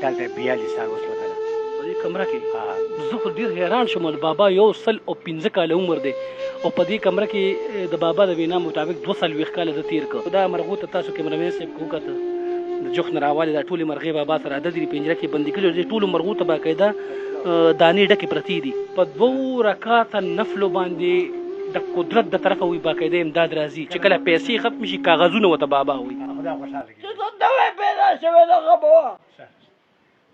دلته 42 سال اوس وکړه په دې کمره کې زه خو ډېر حیران شوم د بابا 115 کاله عمر دی او په دې کمره کې د بابا د وینا مطابق 240 کاله د تیر کړ دا مرغو ته تاسو کیمرامین صاحب وکړه د جوخ نه راواله دا ټولې مرغۍ بابا سره د دې پنجره کې بندي کړي دي ټولو مرغو ته باقاعده دانې ډکې پرتې دي په 2 رکعاته نفلو باندې د قدرت د طرفه وي باقاعده امداد راځي چې کله پیسې ختم شي کاغذونه ورته بابا وي خدا خوشاله کړي چې دوا پیدا شوی دغه به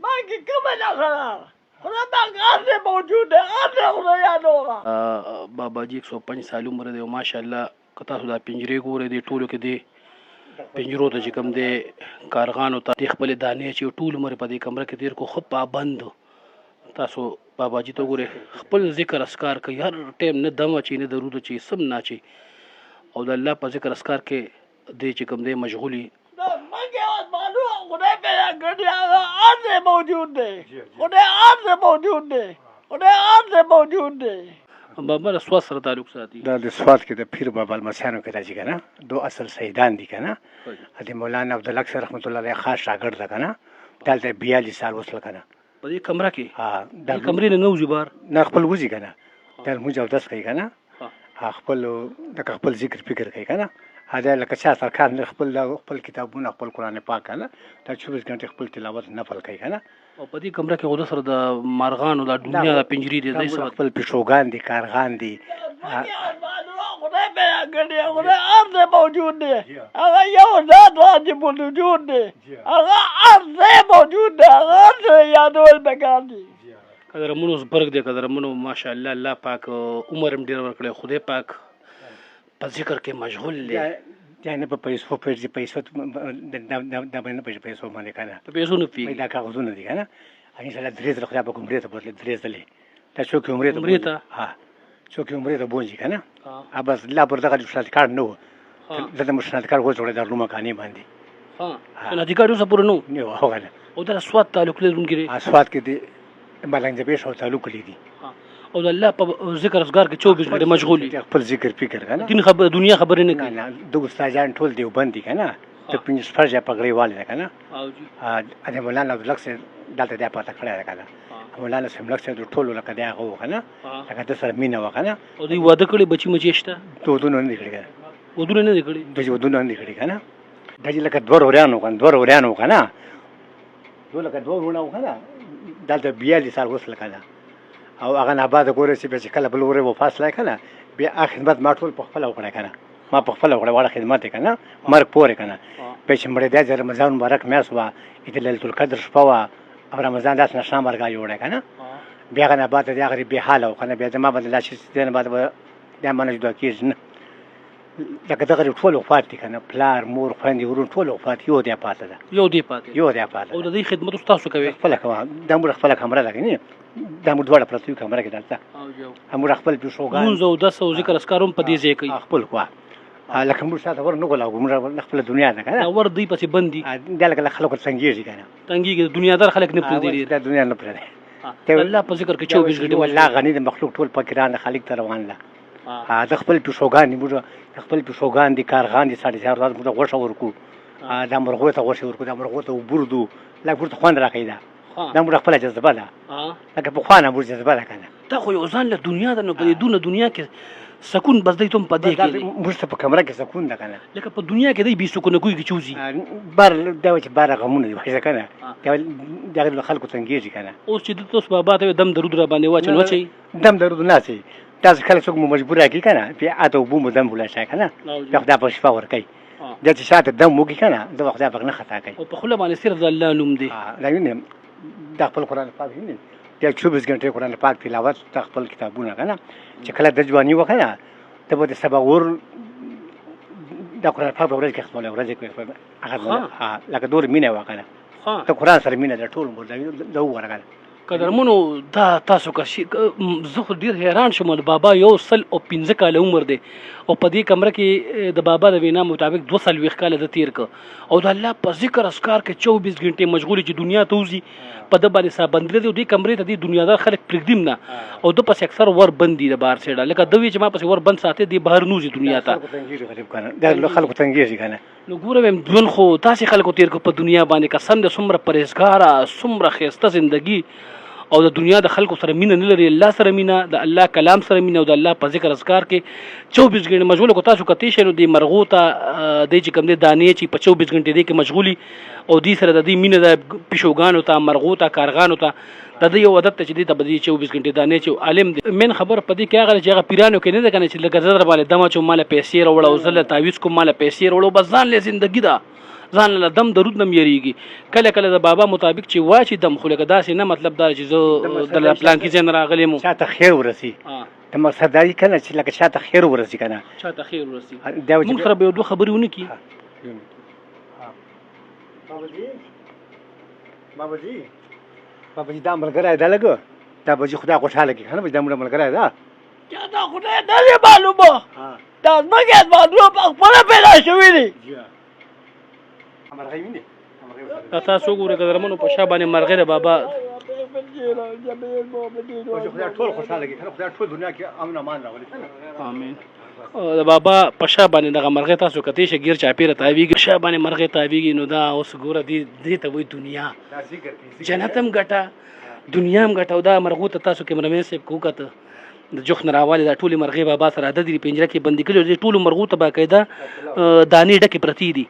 ما کې کومه نښه خدا باغ موجود دی خدای یادوغه بابا جی 105 سال عمر دی او ماشاءالله که تاسو دا پنجرې ګورئ دی ټولو کې دی پنجرو ته چې کوم دی کارغانو ته د خپلې دانې چې ټول عمر په دې کمره کې تېر کو ښه پابند تاسو بابا جی ته ګورئ خپل ذکر اسکار کوي هر ټایم نه دم اچي نه درود اچي سم نه اچي او د الله په ذکر اسکار کې دی چې کوم دی مشغولي خدای پیدا کړی هغه هر موجود دی خدای هر موجود دی خدای هر موجود دی بابا له سوات سره تعلق ساتي دا د سوات کې د پیر بابا المسیانو کې راځي که نه دو اصل سیدان دي که نه د مولانا عبدالحق صاحب رحمت الله علیه خاص شاګرد ده که نه دلته 42 سال اوس که نه په دې کمره کې د کمرې نه وځي بار نه خپل وځي که نه دا لمونځ اودس کوي که نه خپل ذکر فکر کوي که نه دا لکه چا سرکار نه خپل کتابونه خپل قرآن پاک که نه دا 24 غنټې خپل تلاوت نفل کوي که نه او په دې کمره کې خو سره د مارغانو د دنیا د پنجرې دی دای څه خپل پیشوګان دي کارغان دي خدای پیدا کړی خدای هر موجود دی هغه یو ذات واجب الوجود دی هغه هر موجود دی هغه هر یادول پکار دي قدرمنو زبرګ دی قدرمنو ماشاءالله الله پاک عمر هم ډېر ورکړی خدای پاک په ذکر کې مشغول دی یا نه په پیسو پیسې پیسو دا باندې په پیسو باندې کنه په پیسو نه پیږي دا کاغذونه دي کنه ان شاء الله درې ځله خدای په عمرې ته بدل درې ځله دا څوک عمرې ته ها څوک عمرې ته بوځي کنه بس لا پر دغه شرط کار نه و دغه مشنات کار وځوړې د رومه کانی باندې ها نه ادګارو سره پور نو هغه او دا سوات تعلق لرونکي سوات کې دي ملنګ دې به تعلق لري او د الله په ذکر اسګار کې 24 غنټه مشغول دي خپل ذکر فکر کنه دین خبر دنیا خبر نه کوي نه د استادان ټول دی وبندي کنه ته پنځه فرض پګړی والي کنه او جی ا مولانا عبدالحق سے دلته د پاته کړه کنه مولانا سملک سے ټول لکه دا غو کنه هغه د سره مینه وکنه او دوی واده کړي بچی مچی شته ودونه نه کړی ودونه نه کړي د ودونه نه کړی کنه د لکه دوه ورانو کنه دوه لکه دوه ورانو کنه دلته 42 سال وسل کنه او هغه نه بعد ګوره چې کله بل وره و فاصله کنه بیا خدمت ما ټول په خپل وکړه کنه ما په خپل وکړه وړه خدمت کنه مرګ پورې کنه په چې مړ د رمضان مبارک میاس وا د ليله القدر شپه وا او رمضان داس نشه مرګا جوړه کنه بیا نه بعد د هغه به حاله کنه بیا ما بدل شي ستنه بعد د منځ دوه کېږي نه لکه دغه ټول وفات کنه پلار مور خويندې ورون ټول وفات یو دی پاته ده یو دی پاته او د دې خدمت تاسو کوي خپل کوه د مور خپل کمره ده کنه د مور دوړه پرتو کمره کې دلته او جو خپل پیشوګان مونږ او د سو ذکر اسکاروم په دې ځای کوي خپل کوه لکه موږ ساته ور نه غلا موږ خپل دنیا ده کنه ور دی پسې بندي د لکه خلکو څنګه کنه څنګه دنیادار خلک نه پردي د دنیا نه پردي ته الله په ذکر کې 24 غنټه والله غني د مخلوق ټول فقیران خالق ته روان لا د خپل پیشوګان موږ خپل پیشوګان دي کارغان دي 4.5 ورځې موږ غوښه ورکو د مرغو ته غوښه ورکو د مرغو ته وبردو لا ورته خوان راکېدا دا موږ خپل جذبه ده لکه په خوانه موږ جذبه ده کنه دا خو یو ځان له دنیا ده نو په دنیا کې سکون بس دی تم پدې کې موږ ته په کمره کې سکون ده کنه لکه په دنیا کې دی به سکون کوي کې چوزي بار دا چې بار غمونه دی وایي کنه دا خلکو څنګه کنه اوس چې تاسو بابا ته دم درود را باندې واچنو چي دم درود نه چي تاسو خلک څوک مجبور کی کنه بیا اته بو مدام ولا شي کنه بیا خدای په شفا ور کوي د چې شاته دم وګی کنه د خدای په نه خطا کوي او په خله باندې صرف الله نوم دی دا وینم د خپل قرآن پاک وینم د 24 غنټې قرآن پاک تلاوت خپل کتابونه کنه چې کله د ځواني وکنه ته به د سبا ور د قرآن پاک ورځ کې خپل ورځ کې هغه لکه دور مینه وکنه ته قرآن سره مینه د ټول مور د ورغله قدرمنو دا تاسو کا زه خو ډیر حیران شوم د بابا 115 کاله عمر دی او په دې کمره کې د بابا د وینا مطابق 240 کاله د تیر ک او د الله په ذکر اسکار کې 24 غنټه مشغول چې دنیا ته وزي په د باندې صاحب دی د کمرې ته د دنیادار خلک پرګدیم نه او د پس اکثر ور بندي د بار سیډه لکه دوی چې ما پس ور بند ساتي د بهر نوزي دنیا ته دا خلکو تنګيږي کنه نو ګوره ویم ژوند خو تاسې خلکو تېر کړو په دنیا باندې قسم د څومره پرهیزګاره څومره ښایسته زندګي او د دنیا د خلکو سره مینه نه لري الله سره مینه د الله کلام سره مینه او د الله په ذکر اذکار کې 24 غنټې مشغوله کو تاسو کتې شئ نو د مرغو ته د چې کوم د دانې چې په 24 غنټې دی کې مشغولي او دې سره د دې مینه د پښوګانو ته مرغو ته کارغانو ته د دې یو عادت چې دې ته بدی 24 غنټې دانې چې عالم دی من خبر پدې کې هغه چې هغه پیرانو کې نه ده کنه چې لکه زړه باندې دمه چې مال پیسې وروړو او زله تعویز کوم مال پیسې وروړو بس ځان له ژوندګي دا ځان له دم درود نه یریږي کله کله د بابا مطابق چې واچي دم خو لکه داسې نه مطلب دا چې زه د پلان کې ځین راغلی مو چاته خیر ورسي د مقصد دا کنه چې لکه چاته خیر ورسي کنه چاته خیر ورسي موږ سره به دوه خبرې ونه کی بابا جی دا ملګری دا لګو دا به خدا خوشاله کی کنه دا ملګری دا چا دا خدای نه معلومه دا مګر معلومه په خپل پیدا شوی دی مرغی ویني تاسو ګوره قدرمنو په شا باندې مرغې د بابا خدای ټول خوشاله کی کنه خدای ټول دنیا کې امن امان راولي امين د بابا په شا باندې دغه مرغې تاسو کتې شي غیر چاپیره تاویږي شا باندې مرغې تاویږي نو دا اوس ګوره دې ته وای دنیا جنت هم ګټه دنیا هم ګټه او دا مرغو ته تاسو کیمرمن صاحب کوکته د جوخ نراواله د ټولي مرغې بابا سره د دې پنجره کې بندي کړي د ټولو مرغو ته باقاعده دانې ډکې پرتی دي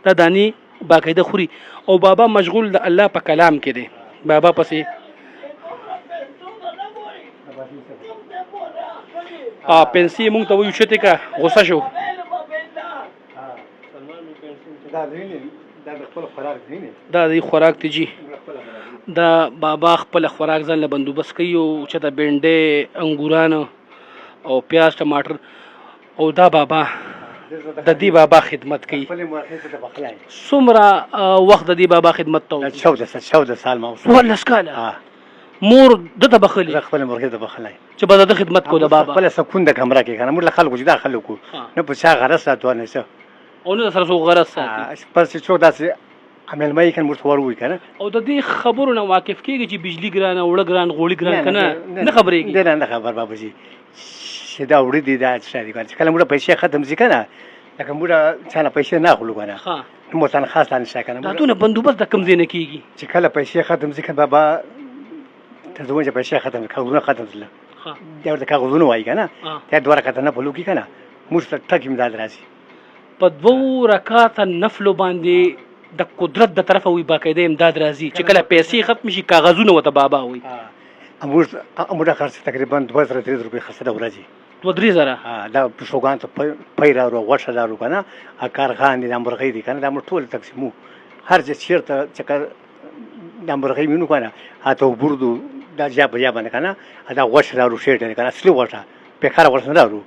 دا دانې باقاعده خوري او بابا مشغول د الله په کلام کې دی بابا پسې پنسي مونږ ته وایو چې کا غوسه شو دا د خوراک ته جی دا بابا خپل خوراک ځان له بندوبست کوي او چې د بینډې انګورانو او پیاز ټماټر او دا بابا د دې بابا خدمت کوي څومره وخت د دې بابا خدمت ته 14 سال ما ولس کاله مور دته بخلی خپل مرغه ته بخلای چې به د خدمت کو د بابا خپل سکون د کمره کې کنه موږ خلکو جدا خلکو نه په شا غرض ساتونه څه او نه سره سو غرض ساتي پس چې داسې عمل مې کنه مرته وروي کنه او د دې خبرو نه واقف کیږي چې بجلی ګران وړ ګران غوړي ګران کنه نه خبرېږي نه خبر بابا جی چې دا وړي دي دا شادي کوي کله موږ پیسې ختم ځي کنه لکه موږ څنګه پیسې نه خلو کنه مو څنګه خاص نه شي کنه دا ټول بندوبست د کم زینه کیږي چې کله پیسې ختم ځي کنه بابا ته زموږ پیسې ختم کاغذونه ختم زله دا ورته کاغذونه وایي کنه ته دوه رکعات نه بلو کی کنه موږ ته ټک امداد راځي په دوه رکعات نفل باندې د قدرت د طرفه وي باقاعده امداد راځي چې کله پیسې ختم شي کاغذونه وته بابا وي موږ خرڅ تقریبا 2-3 روپۍ خرڅ دا ورځي 2-3 دا شوګان ته پیرا ورو وښه دارو کنه کارخان دي مرغې دي کنه دا موږ ټول تقسیمو هر څه چیرته چې دا مرغې مينو کنه اته وبردو دا جاب باندې کنه دا وښه دارو شیټ کنه اصلي وښه په کار وښه دارو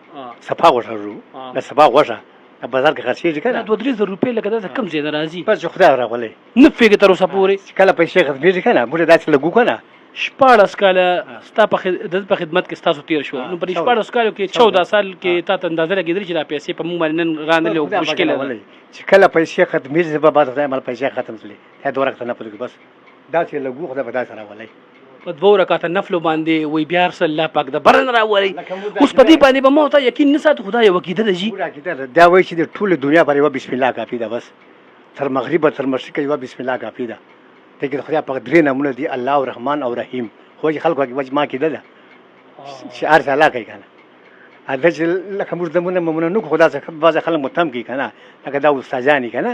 صفا وښه دارو دا صفا وښه بازار کې خرڅېږي کنه 2-3 روپۍ لکه دا کم زیاده راځي بس خدای راغلی نه فکر تر اوسه پورې کله پیسې ختمېږي کنه موږ داسې لګو کنه 14 کاله ستا په خدمت کې تاسو تیر شو نو په 14 کالو کې 14 سال کې تاسو اندازه لګیدل چې دا پیسې په موږ باندې نن رانه له مشکل ده چې کله پیسې ختمېږي به بعد خدای مال پیسې ختم شلې دا دوه رکعت نه پدې بس دا چې لګو خدای به دا سره ولای په دوه رکعت نفل باندې وی بیا رسول الله پاک د برن راولي اوس په دې باندې به مو ته یقین نه سات خدای وکیده ده جی دا وایي چې د ټول دنیا باندې بسم الله کافي ده بس تر مغرب تر مشرق یو بسم الله کافي ده ته خدای پاک درې نمونه دي الله او رحمان او رحیم خو خلکو کې ما کې ده شعار الله کوي کنه اده چې لکه موږ دمونه مونږ نو خدا څخه بعض خلک متهم کوي کنه لکه دا استادانی کنه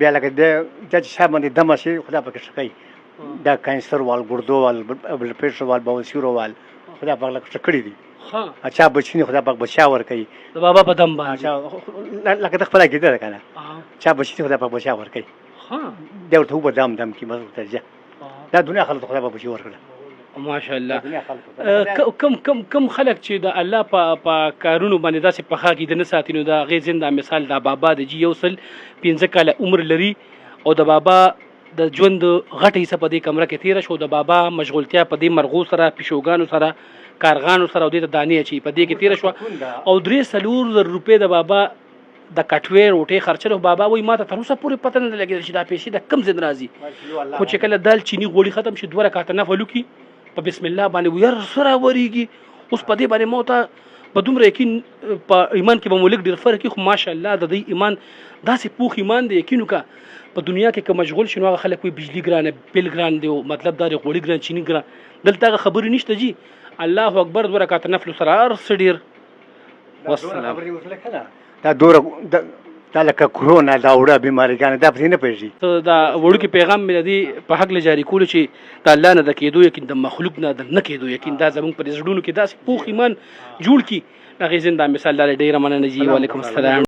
بیا لکه د شابه باندې دمه شي خدا پاک شکای دا کانسر وال ګردو وال بل پرشر وال بواسیر وال خدا پاک لکه شکړی دي اچھا بچنی خدا پاک بچا ور کوي د بابا په دم باندې لکه د خپل کې ده کنه چا بچنی خدا پاک بچا ور کوي دا ورته په دم کې مزه ته دا دنیا خلک خدا پاک بچي ور کړه ماشاءالله کم خلک چې د الله په کارونو باندې داسې په خا کې د نه ساتینو دا غیر زنده مثال دا بابا د جی یو سل 15 کاله عمر لري او د بابا د ژوند غټه حصہ په دې کمره کې تیر شو د بابا مشغولتیا په دې مرغو سره پښوګانو سره کارغانو سره او د دانې چی په دې کې تیر شو او 3 روپۍ د بابا د کټوي روټي خرچلو بابا وای ما ته تر اوسه پورې پته نه لګیږي چې دا پیسې د کم زین راځي خو چې کله دال چینی غوړي ختم شي 2 رکعات نفل کی په بسم الله باندې وير سره وريږي اوس په دې باندې موته په دومره یقین په ایمان کې به مو لږ ډېر فرق وي، خو ماشاءالله د دوی ایمان داسې پوخ ایمان دی. یقین وکړه په دنیا کې که مشغول شي نو هغه خلک وایي بجلي ګرانه، بیل ګران دی، مطلب دا دی غوړي ګران، چیني ګران. دلته هغه خبرې نشته جي. الله اکبر 2 رکعته نفل سره هر څه ډېر. والسلام. دا دوره دا لکه کرونا دا وړه بیماریګانې دا پسې نه پېژي. دا وړوکی پیغام مې د دې په حق له جاري کولو چې د الله نه د کېدو یقین، د مخلوق نه د نه کېدو یقین، دا زموږ په زړونو کې داسې پوخ ایمان جوړ کړي. هغې زنده مثال دا ډېره مننه جي. وعلیکم السلام.